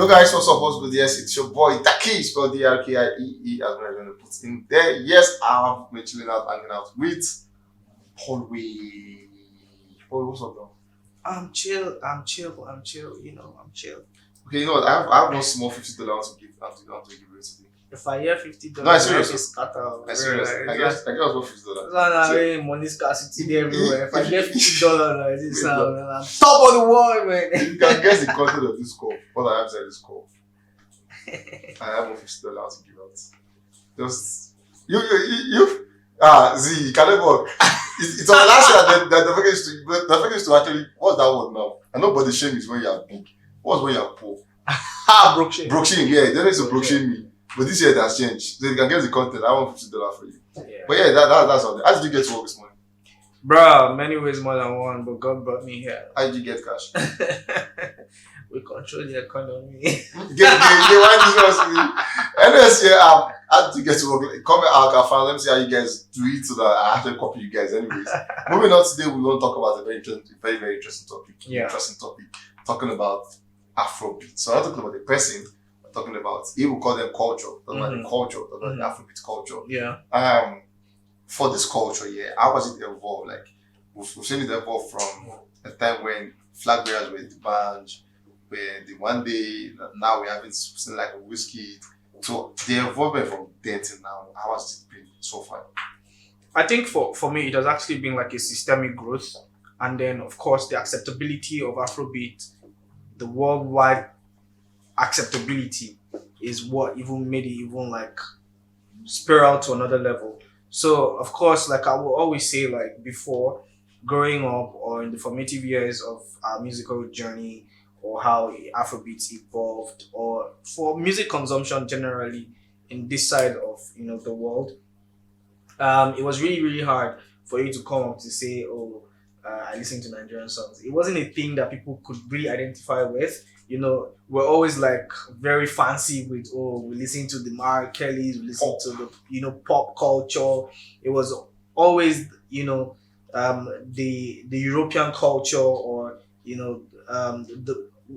guys, what's up? What's good? Yes, it's your boy Ckay, spelled DRKIEE as I'm going to put in there. Yes, I'm chilling out, hanging out with Paul. Paul, what's up, bro? I'm chill. You know, I'm chill. Okay, you know what? I have one small $50 to give to give away today. If I hear $50, No, I'm serious. it's scatter. I'm serious. I guess what $50. No, money scarcity everywhere. If I get $50 like this, I'm top of the world, man. You can guess the content of this call. What I have said this call. I have $50 to give out. Just you Z, you can never. It's on the last year that the focus is to actually, what's that word now? I know body shame is when you are big. What's when you are poor? Broke shame. Broke shame, yeah. They used to broke shame me. But this year it has changed. So you can get the content. I want $50 for you. Yeah. But yeah, that's all. How did you get to work this morning? Bruh, many ways more than one, but God brought me here. How did you get cash? We control the economy. Anyways, yeah, how did you get to work? Comment out, let me see how you guys do it so that I actually copy you guys. Anyways, moving on today, we want to talk about a very interesting topic. Yeah. Interesting topic. Talking about Afrobeat. So I'm not talking about the person. I'm talking about, he will call them culture. Talking about the culture. Talking about the Afrobeat culture. Yeah. For this culture, yeah, how was it evolved? Like, we've seen it evolve from a time when flag bearers were the band, where the one day, now we're having something like a WIZKID. So the involvement from then till now, how has it been so far? I think for me, it has actually been like a systemic growth. And then, of course, the acceptability of Afrobeat, the worldwide acceptability is what even made it even like spiral to another level. So, of course, like I will always say, like before, growing up or in the formative years of our musical journey, or how Afrobeats evolved, or for music consumption generally in this side of the world, it was really hard for you to come up to say, oh, I listen to Nigerian songs. It wasn't a thing that people could really identify with. We're always like very fancy with, oh, we listen to the Mariah Kellys, we listen to the pop culture. It was always the European culture, or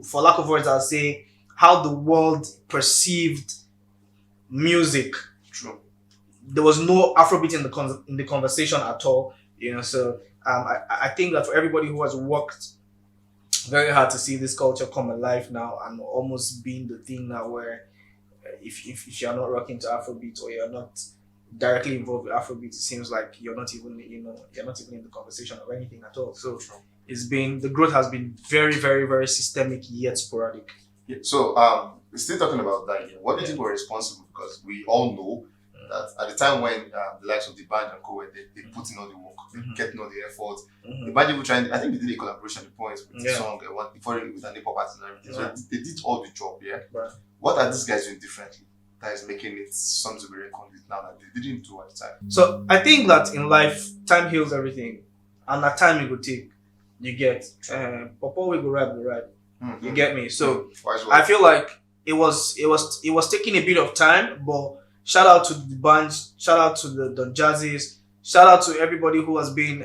for lack of words, I'll say how the world perceived music. True. There was no Afrobeat in the conversation at all. So I think that for everybody who has worked very hard to see this culture come alive now and almost being the thing now where if you're not rocking to Afrobeat or you're not directly involved with Afrobeat, it seems like you're not even in the conversation or anything at all. So the growth has been very systemic yet sporadic. Yeah. So we're still talking about that here. What do you think were responsible? Because we all know that at the time when the likes of the band and co, they put in all the work, getting all the effort. The band even trying, I think they did a collaboration at the point with the song before with an hip-hop artist and everything. So they did all the job, yeah. Right. What are these guys doing differently that is making it something to be reckoned with now that they didn't do at the time? So I think that in life, time heals everything, and that time it will take. You get Papa will go right. You get me? So I feel like it was taking a bit of time, but shout out to the bands, shout out to the Jazzies, shout out to everybody who has been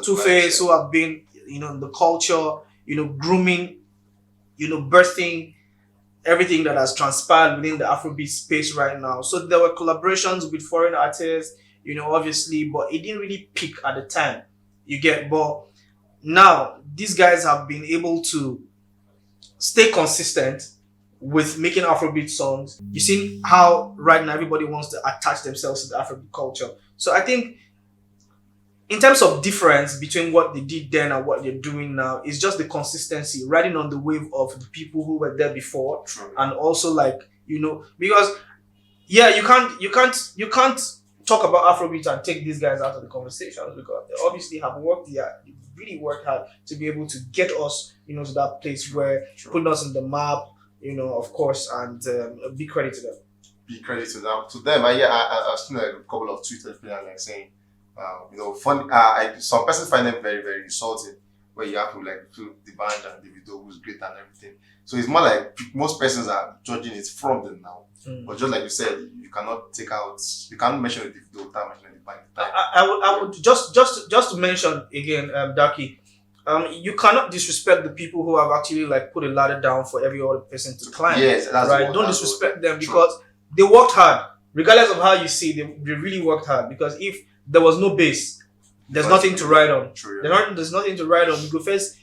Two-Face who have been in the culture, grooming, birthing everything that has transpired within the Afrobeat space right now. So there were collaborations with foreign artists, obviously, but it didn't really peak at the time. But now these guys have been able to stay consistent with making Afrobeat songs. You see how right now everybody wants to attach themselves to the Afrobeat culture. So I think in terms of difference between what they did then and what they're doing now is just the consistency, riding on the wave of the people who were there before. True. And also because you can't talk about Afrobeat and take these guys out of the conversation, because they obviously have worked there, really worked hard to be able to get us to that place where putting us on the map, of course, and big credit to them. Big credit to them. I've seen a couple of tweets like saying, fun. Some persons find them very, very insulting, where you have to do the band and the video who's great and everything. So it's more like most persons are judging it from them now. But just like you said, you cannot mention the video without mentioning the band. I would just to mention again, Daki, you cannot disrespect the people who have actually like put a ladder down for every other person to climb. Yes, that's right. Don't disrespect them because they worked hard. Regardless of how you see, they really worked hard. Because if there was no base, there's nothing to ride on. There's nothing to ride on. You go first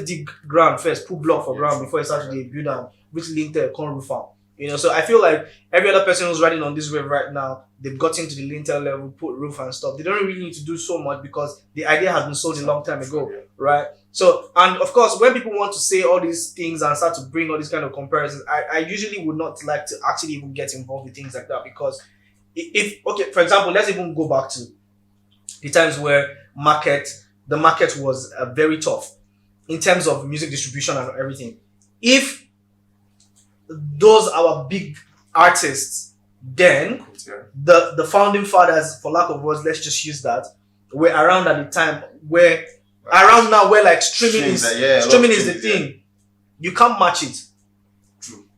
dig ground first, put block for ground before you start to build down, which lintel can't roof out. You know, so I feel like every other person who's riding on this wave right now, they've gotten to the lintel level, put roof and stuff. They don't really need to do so much because the idea has been sold a long time ago, right? So, and of course, when people want to say all these things and start to bring all these kind of comparisons, I usually would not like to actually even get involved with things like that because okay, for example, let's even go back to the times where the market was very tough in terms of music distribution and everything. If those our big artists then the founding fathers, for lack of words, let's just use that, were around at the time where around now where like streaming is the thing. You can't match it.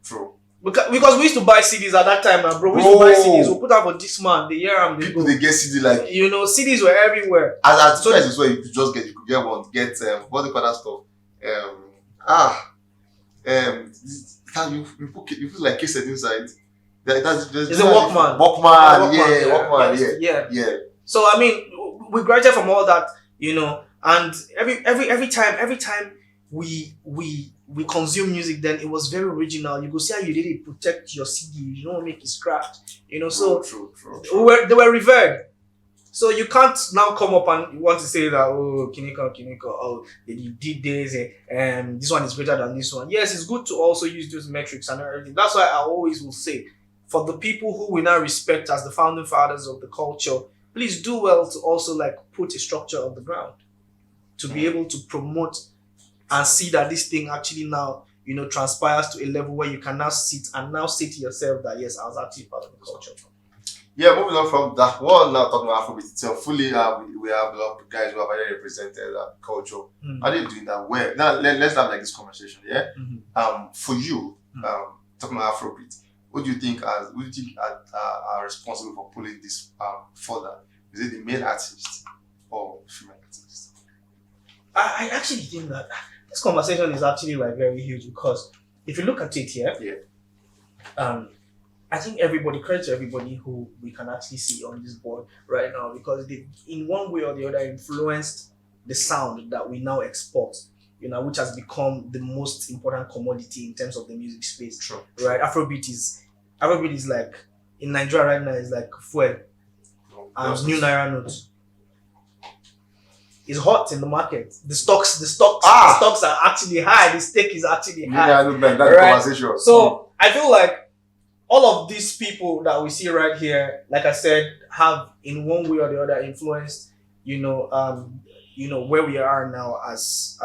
True. Because we used to buy CDs at that time, bro. We used to buy CDs. We put out for this man, the year and people they get CD like CDs were everywhere. As so as well, you could get one, what they call that stuff. You put like cassette inside. It's a Walkman. Walkman. Yeah. So I mean, we graduated from all that, and every time we consume music, then it was very original. You go see how you did it, protect your CD. You don't make it scratched. So true. They were revered. So you can't now come up and want to say that, oh, Kiniko, oh, you did this, and this one is greater than this one. Yes, it's good to also use those metrics and everything. That's why I always will say, for the people who we now respect as the founding fathers of the culture, please do well to also like put a structure on the ground to be able to promote and see that this thing actually now, transpires to a level where you can now sit and now say to yourself that, yes, I was actually part of the culture. Yeah, moving on from that one, now talking about Afrobeat. So fully, we have a lot of guys who have already represented that culture. How are they doing that well? Now, let's have like this conversation, yeah? For you, talking about Afrobeat, who do you think are responsible for pulling this further? Is it the male artist or the female artist? I actually think that this conversation is actually like very huge because if you look at it here, I think credit to everybody who we can actually see on this board right now because they, in one way or the other, influenced the sound that we now export, which has become the most important commodity in terms of the music space. True. Right? Afrobeat is like, in Nigeria right now, is like fuel and new Naira notes. It's hot in the market. The stocks are actually high. The stake is actually high. Yeah, right? Conversation. So I feel like all of these people that we see right here, like I said, have in one way or the other influenced, where we are now as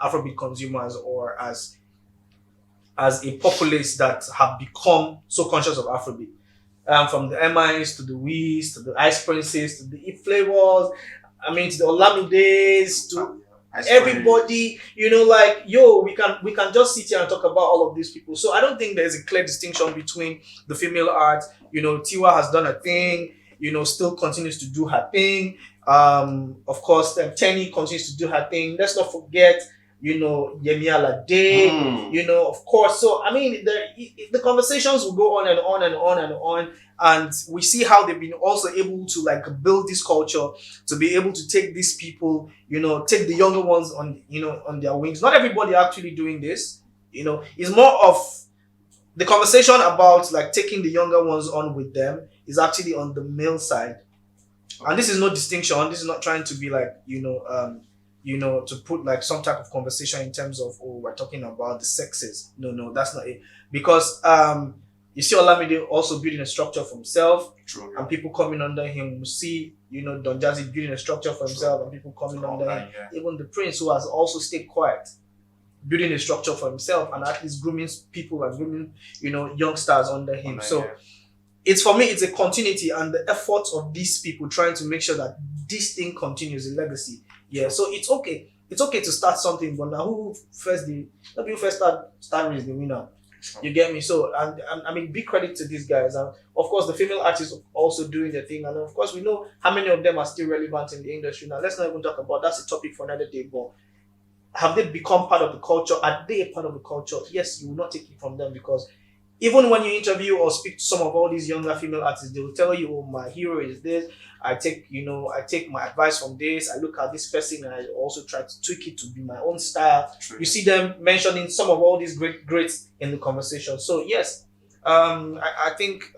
Afrobeat consumers or as a populace that have become so conscious of Afrobeat. From the MIs to the Wiz to the Ice Princes to the It Flavors, to the Olamides to everybody, we can just sit here and talk about all of these people. So I don't think there's a clear distinction between the female art. Tiwa has done a thing, still continues to do her thing. Of course, Tenny continues to do her thing. Let's not forget, Yemi Alade, of course. So, the conversations will go on and on and on and on. And we see how they've been also able to like build this culture to be able to take these people, take the younger ones on their wings. Not everybody actually doing this, it's more of the conversation about like taking the younger ones on with them is actually on the male side. And this is no distinction. This is not trying to be like, to put like some type of conversation in terms of, we're talking about the sexes. No, that's not it. Because, you see Olamide also building a structure for himself. True, and people coming under him. We see, Don Jazzy building a structure for himself and people coming under him. Yeah. Even the Prince, who has also stayed quiet, building a structure for himself and at least grooming people and grooming, youngsters under him. It's for me, it's a continuity and the effort of these people trying to make sure that this thing continues, a legacy. Yeah, so it's okay. It's okay to start something, but now who first start is the winner. You get me? So, and I mean, big credit to these guys. And of course, the female artists also doing their thing. And of course, we know how many of them are still relevant in the industry. Now, let's not even talk about that's a topic for another day. But have they become part of the culture? Are they a part of the culture? Yes, you will not take it from them because even when you interview or speak to some of all these younger female artists, they will tell you, "Oh, my hero is this. I take my advice from this. I look at this person and I also try to tweak it to be my own style." True. You see them mentioning some of all these greats in the conversation. So yes, I think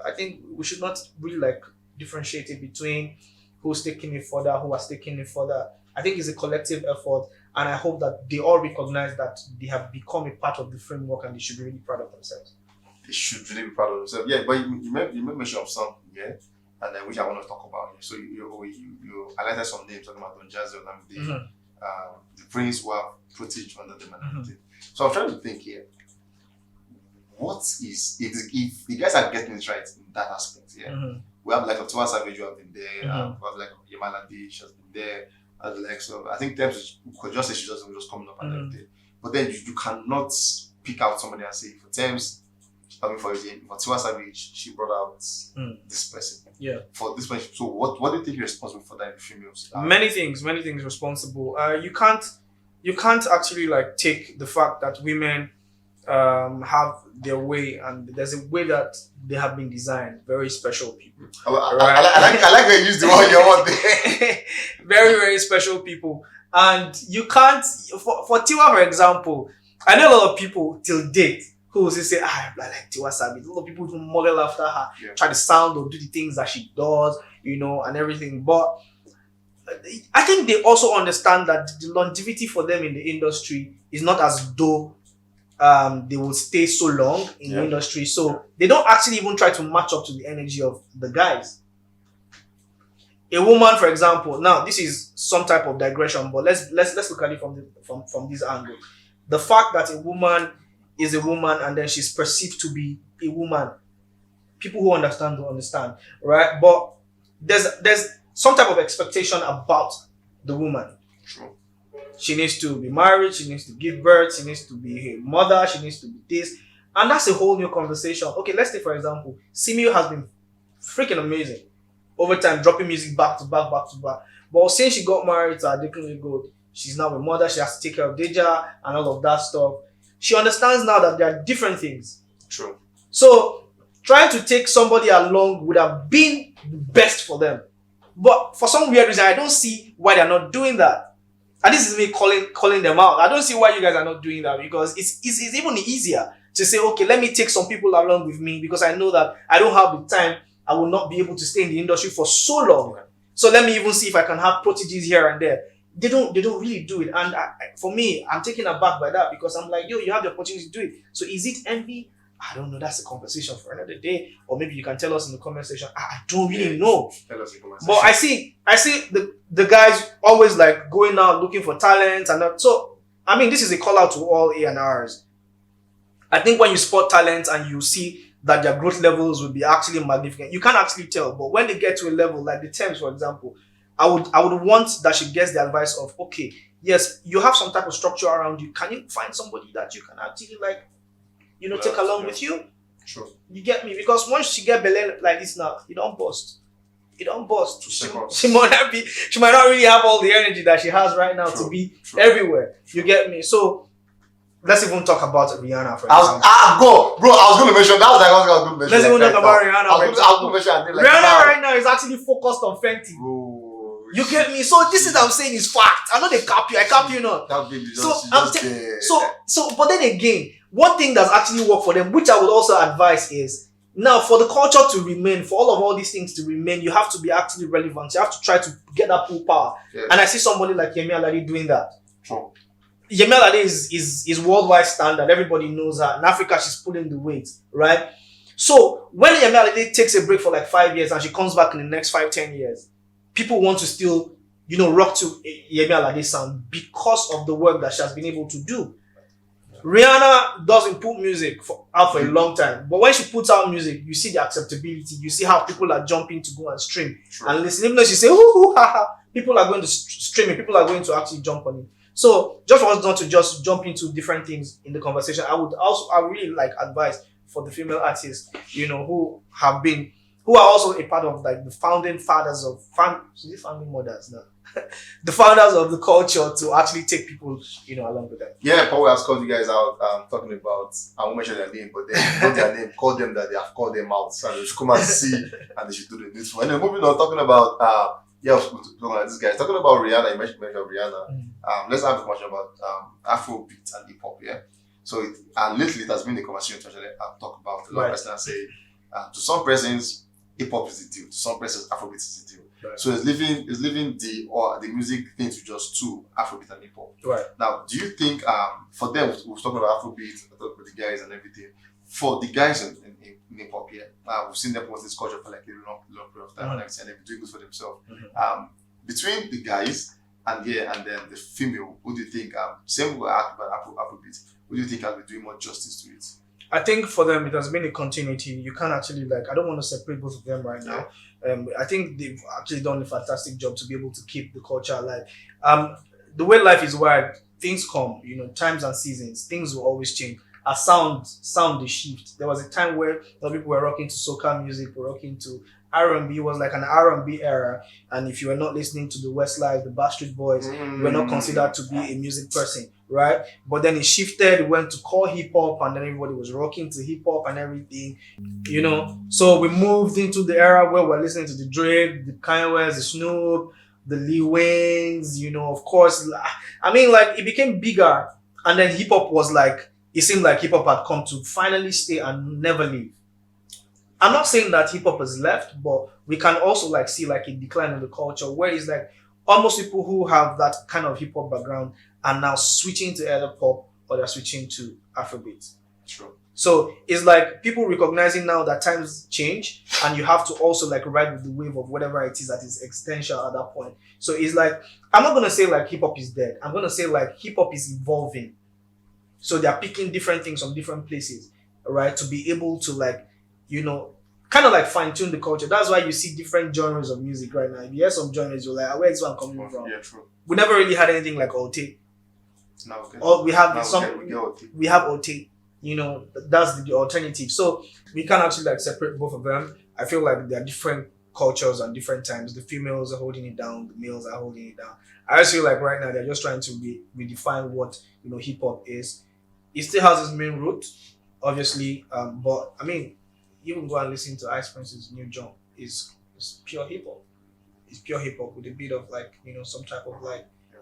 we should not really like differentiate it between who's taking it further, who has taken it further. I think it's a collective effort, and I hope that they all recognize that they have become a part of the framework and they should be really proud of themselves. They should really be proud of themselves. Yeah, but you made mention of something, yeah, and then which I want to talk about. So you highlighted some names talking about Don Jazzy and the Prince who have protege under them and everything. So I'm trying to think here. What is if the guys are getting it right in that aspect? Yeah, we have like a Tiwa Savage who have been there. We have like Yemalade, she has been there. And like so, I think Tems could just say she's just coming up and everything. But then you cannot pick out somebody and say for Tems. I mean, for Tiwa Savage, she brought out this person. Yeah. For this person. So what do you think you're responsible for that in females? Many things responsible. You can't actually like take the fact that women have their way, and there's a way that they have been designed. Very special people. I like how you use the word you want there. Very, very special people. And you can't for Tiwa, for example, I know a lot of people till date who will say, I like Tiwa Savage. A lot of people who model after her, try to sound or do the things that she does, and everything. But I think they also understand that the longevity for them in the industry is not as though they will stay so long in the industry. So they don't actually even try to match up to the energy of the guys. A woman, for example, now this is some type of digression, but let's look at it from this angle. The fact that a woman is a woman and then she's perceived to be a woman. People who understand will understand, right? But there's some type of expectation about the woman. True. She needs to be married, she needs to give birth, she needs to be a mother, she needs to be this. And that's a whole new conversation. Okay, let's take for example, Simio has been freaking amazing. Over time, dropping music back to back. But since she got married to Adekunle Gold, she's now a mother, she has to take care of Deja and all of that stuff. She understands now that there are different things. True. So, trying to take somebody along would have been the best for them. But for some weird reason, I don't see why they're not doing that. And this is me calling them out. I don't see why you guys are not doing that, because it's even easier to say, okay, let me take some people along with me because I know that I don't have the time. I will not be able to stay in the industry for so long. So let me even see if I can have proteges here and there. They don't really do it. And for me, I'm taken aback by that because I'm like, you have the opportunity to do it. So is it envy? I don't know. That's a conversation for another day. Or maybe you can tell us in the comment section. I don't really know. Tell us in the comment section. But I see the guys always like going out looking for talent and that. So, I mean, this is a call out to all A&Rs. I think when you spot talent and you see that their growth levels will be actually magnificent, you can't actually tell. But when they get to a level like the Tems, for example, I would want that she gets the advice of, okay, yes, you have some type of structure around you. Can you find somebody that you can actually take along with you? Sure. You get me? Because once she get belay like this now, you don't bust. She might not really have all the energy that she has right now to be everywhere. You get me? So let's even talk about Rihanna for example. I was going to mention that. I was going to mention. Let's even talk about Rihanna. I was going to mention. Rihanna right now is actually focused on Fenty. Bro. You get me? So this is what I'm saying is fact. I know they cap you. I cap you not. That baby but then again, one thing that's actually worked for them, which I would also advise is, now for the culture to remain, for all these things to remain, you have to be actually relevant. You have to try to get that pull power. Yes. And I see somebody like Yemi Alade doing that. True. Yemi Alade is worldwide standard. Everybody knows her. In Africa, she's pulling the weight, right? So when Yemi Alade takes a break for like 5 years and she comes back in the next 5-10 years, people want to still, rock to Yemi Alade's sound because of the work that she has been able to do. Rihanna doesn't put music out for a long time, but when she puts out music, you see the acceptability. You see how people are jumping to go and stream and listen. Even though she say, "Ooh, ha, ha," people are going to stream it. People are going to actually jump on it. So just for us not to just jump into different things in the conversation, I really like advice for the female artists, who are also a part of like the founding fathers of founding mothers now. The founders of the culture to actually take people, along with them. Yeah, Paul has called you guys out talking about, I won't mention their name, but then not their name, call them that they have called them out. So they should come and see and they should do the needful. And then moving on, talking about this guy, talking about Rihanna, you mentioned Rihanna. Let's have a conversation about Afrobeat and hip-hop, yeah? So and lately it has been a conversation to actually talk about. A lot of persons say to some persons hip-hop is the deal, to some persons Afrobeat is the deal. Right. So it's leaving the music thing to just two, Afrobeat and hip hop. Right. Now, do you think for them, we're talking about Afrobeat, with the guys and everything. For the guys in hip hop here, we've seen them promote this culture for like a long period of time, and everything, and they've been doing good for themselves. Between the guys and then the female, who do you think same with Afrobeat, who do you think has been doing more justice to it? I think for them it has been a continuity. You can't actually I don't want to separate both of them right now. I think they've actually done a fantastic job to be able to keep the culture alive. The way life is wired, things come, times and seasons, things will always change. A sound is shift. There was a time where a lot of people were rocking to soca music, were rocking to R&B. It was like an R&B era, and if you were not listening to the Westlife, the Backstreet Boys, you were not considered to be a music person, right? But then it shifted, it went to core hip hop, and then everybody was rocking to hip hop and everything, So we moved into the era where we're listening to the Drake, the Kanye West, the Snoop, the Lil Waynes, of course. I mean, it became bigger, and then hip hop was it seemed like hip hop had come to finally stay and never leave. I'm not saying that hip hop has left, but we can also see a decline in the culture where it's almost people who have that kind of hip hop background are now switching to either pop or they're switching to Afrobeat. True. So it's people recognizing now that times change and you have to also ride with the wave of whatever it is that is existential at that point. So it's I'm not gonna say hip hop is dead. I'm gonna say hip hop is evolving. So they're picking different things from different places, right? To be able to kind of fine tune the culture. That's why you see different genres of music right now. If you hear some genres, you're like, where's this one coming from? Yeah, true. We never really had anything like Ote. No, okay. Or we have we have Ote. That's the alternative. So we can actually separate both of them. I feel like there are different cultures and different times. The females are holding it down, the males are holding it down. I just feel right now they're just trying to redefine what hip hop is. It still has its main root, obviously, but I mean, even go and listen to Ice Prince's new jump is pure hip hop. It's pure hip hop with a bit of some type of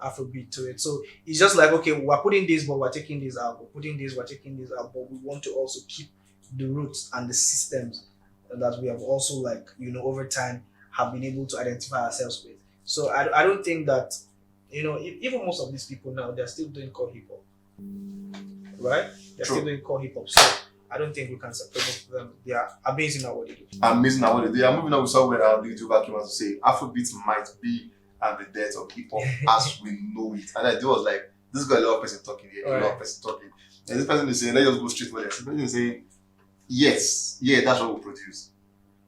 Afrobeat to it. So it's just okay, we're putting this, but we're taking this out. We're putting this, we're taking this out. But we want to also keep the roots and the systems that we have also over time have been able to identify ourselves with. So I don't think that even most of these people now, they're still doing core hip hop. Right? They're still doing core hip hop. So I don't think we can separate both of them. They are amazing at what they do. Amazing at what they do. I'm moving on with somewhere the YouTuber came out to say Afrobeat might be the death of hip hop as we know it. And I was this got a lot of person talking here, a lot of person talking. And this person is saying, let's just go straight for this. The person is saying, yes, that's what we produce.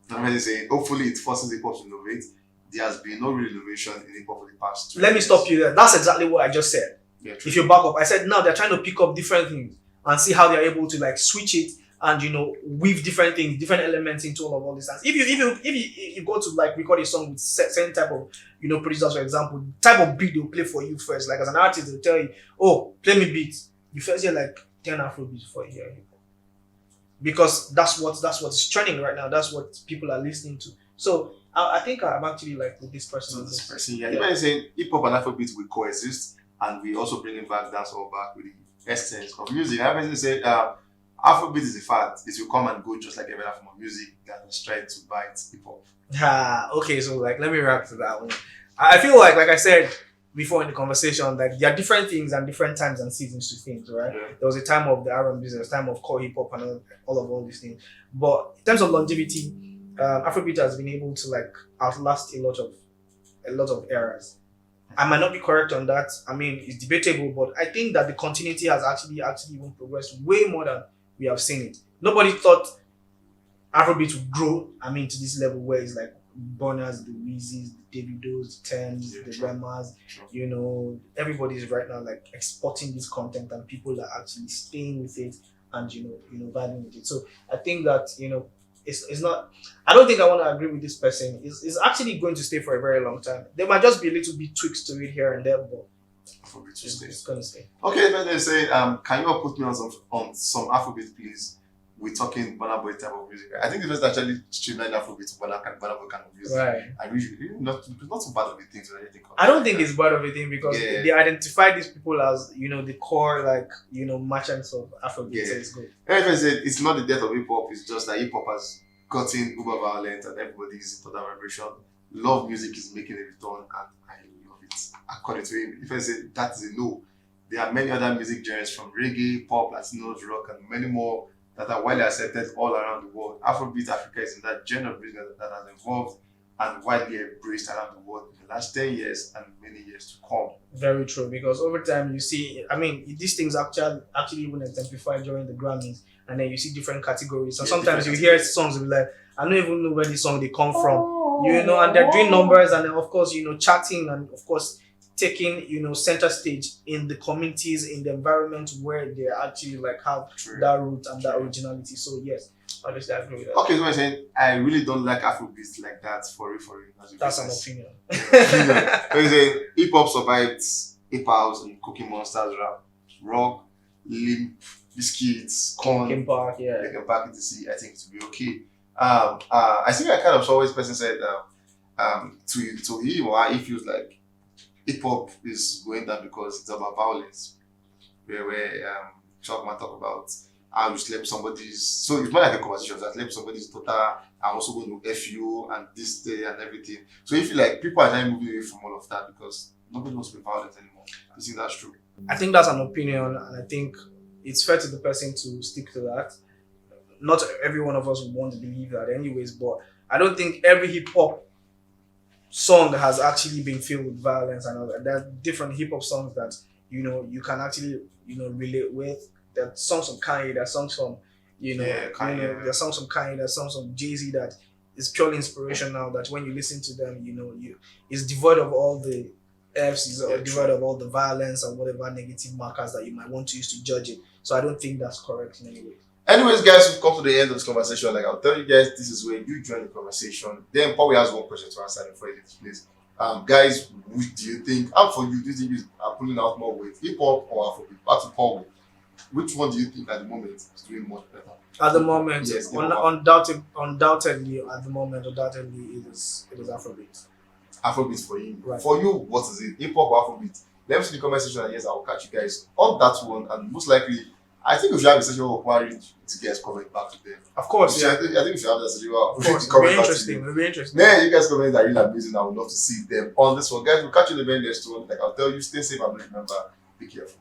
The person is saying, hopefully it forces hip hop to innovate. There has been no real innovation in hip hop for the past 2 years. Let me stop you there. That's exactly what I just said. Yeah, if you back up, I said now they're trying to pick up different things and see how they're able to switch it and weave different things, different elements into all these things. If you go to record a song with certain type of producers, for example, type of beat they'll play for you first. As an artist, they'll tell you, oh, play me beats. You first hear 10 Afrobeats before you hear hip hop. Because that's what's trending right now. That's what people are listening to. So I think I'm actually with this person. Yeah. Even saying hip hop and Afrobeat will coexist, and we also bringing back dancehall back with the essence of music. I haven't said Afrobeat is a fact. It will come and go just like every other form of music that was trying to bite hip hop. Okay, so let me wrap to that one. I feel like I said before in the conversation, there are different things and different times and seasons to things, right? Yeah. There was a time of the R&B, there was a time of core hip hop and all these things. But in terms of longevity, Afrobeat has been able to outlast a lot of eras. I might not be correct on that. I mean, it's debatable, but I think that the continuity has actually even progressed way more than we have seen it. Nobody thought Afrobeat would grow, to this level where it's BURNAs, the WIZKIDs, the Davidos, the Tems, the Remas. You know, everybody's right now like exporting this content, and people are actually staying with it and vibing with it. So I think that it's not. I don't think I want to agree with this person. It's actually going to stay for a very long time. There might just be a little bit tweaks to it here and there, but it's going to stay. Okay, then they say, can you all put me on some Afrobeat, please? We're talking Burna Boy type of music. I think the best actually streamline Afrobeat to Burna Boy kind of music. Right. And really not so bad of a thing to anything. I don't think it's bad of a thing because they identify these people as the core merchants of Afrobeat. So it's good. Everyone said it's not the death of hip hop. It's just that hip hop has gotten uber violent and everybody is into that vibration. Love music is making a return and I love it. According to him, if I say that is a no, there are many other music genres from reggae, pop, Latinos, rock, and many more that are widely accepted all around the world. Afrobeat Africa is in that genre of music that has evolved and widely embraced around the world in the last 10 years and many years to come. Very true, because over time you see, these things actually even exemplified during the Grammys, and then you see different categories. And sometimes you hear songs and be like, I don't even know where this song they come from, and they're doing numbers, and then of course chatting, and of course taking center stage in the communities, in the environment where they actually have that root and that originality. So yes, obviously I agree with that. Okay, so I'm saying I really don't like Afrobeats like that for real. That's an opinion. So saying hip hop survived hip house and Cookie Monsters, rap, rock, limp, biscuits, corn, Linkin Park, etc. I think to be okay. I think I kind of saw what this person said to him, or he feels like hip hop is going down because it's about violence. Where Chalkman talk about how you slept somebody's, so it's more like a conversation that slept somebody's daughter. I'm also going to F you and this day and everything. So if you like people are now moving away from all of that because nobody wants to be violent anymore. I think that's true. I think that's an opinion, and I think it's fair to the person to stick to that. Not every one of us would want to believe that anyways, but I don't think every hip hop song has actually been filled with violence and all that. There are different hip hop songs that you can actually relate with. There are songs from Ckay, there are songs from there are songs from Ckay, there are songs from Jay-Z that is purely inspirational, that when you listen to them, it's devoid of all the F's, it's devoid of all the violence and whatever negative markers that you might want to use to judge it. So I don't think that's correct in any way. Anyways, guys, we've come to the end of this conversation. Like I'll tell you guys, this is where you join the conversation. Then Paul has one question to answer before you leave this place. Guys, which do you think? And for you, do you think you are pulling out more weight, hip hop or Afrobeat? Back to Paul. Which one do you think at the moment is doing much better? At the moment, yes, undoubtedly, at the moment, it is Afrobeat. Afrobeat for you. Right. For you, what is it? Hip hop or Afrobeat? Let me see the comment section, and yes, I will catch you guys on that one. And most likely, I think we should have a session where we read to guys comment back to them. Of course, I think we should have that session. Of course, it'll be interesting. It'll be interesting. Yeah, you guys comment are really amazing. I would love to see them on this one, guys. We'll catch you in the very next one. Like I'll tell you, stay safe and remember, be careful.